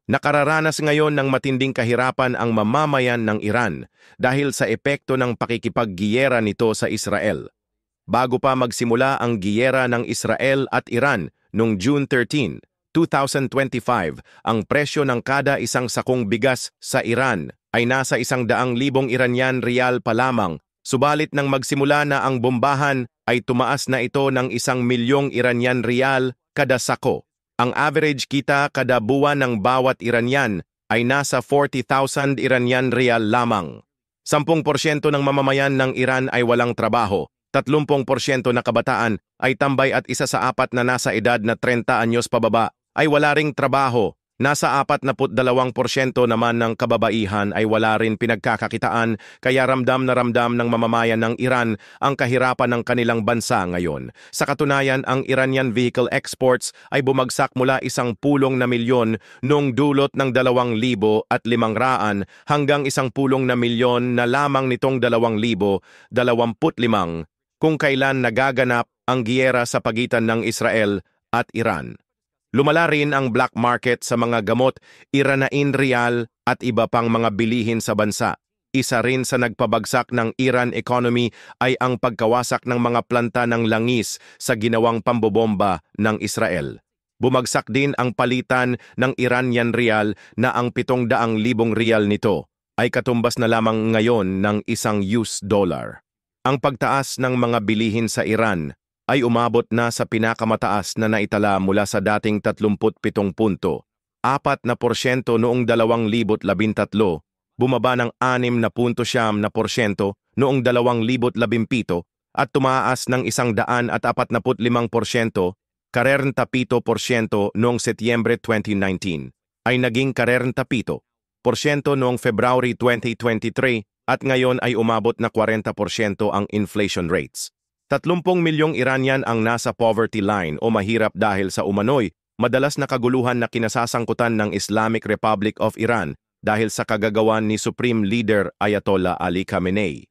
Nakararanas ngayon ng matinding kahirapan ang mamamayan ng Iran dahil sa epekto ng pakikipaggiyera nito sa Israel. Bago pa magsimula ang giyera ng Israel at Iran noong June 13, 2025, ang presyo ng kada isang sakong bigas sa Iran ay nasa 100,000 Iranian rial pa lamang, subalit nang magsimula na ang bombahan ay tumaas na ito ng 1,000,000 Iranian rial kada sako. Ang average kita kada buwan ng bawat Iranian ay nasa 40,000 Iranian rial lamang. 10% ng mamamayan ng Iran ay walang trabaho, 30% na kabataan ay tambay at isa sa apat na nasa edad na 30 anyos pababa ay wala ring trabaho. Nasa 42% naman ng kababaihan ay wala rin pinagkakakitaan, kaya ramdam na ramdam ng mamamayan ng Iran ang kahirapan ng kanilang bansa ngayon. Sa katunayan, ang Iranian vehicle exports ay bumagsak mula 10 milyon noong dulot ng 2,500 hanggang 10 milyon na lamang nitong 2025 kung kailan nagaganap ang giyera sa pagitan ng Israel at Iran. Lumala rin ang black market sa mga gamot, Iranian rial at iba pang mga bilihin sa bansa. Isa rin sa nagpabagsak ng Iran economy ay ang pagkawasak ng mga planta ng langis sa ginawang pambobomba ng Israel. Bumagsak din ang palitan ng Iranian rial na ang 700,000 rial nito ay katumbas na lamang ngayon ng $1 dollar. Ang pagtaas ng mga bilihin sa Iran ay umabot na sa pinakamataas na naitala mula sa dating 37.4% noong 2013, bumaba ng 6.7% noong 2017 at tumaas ng 145%, 47% noong Setyembre 2019, ay naging 47% noong February 2023 at ngayon ay umabot na 40% ang inflation rates. 30 milyong Iranian ang nasa poverty line o mahirap dahil sa umano'y madalas na kaguluhan na kinasasangkutan ng Islamic Republic of Iran dahil sa kagagawan ni Supreme Leader Ayatollah Ali Khamenei.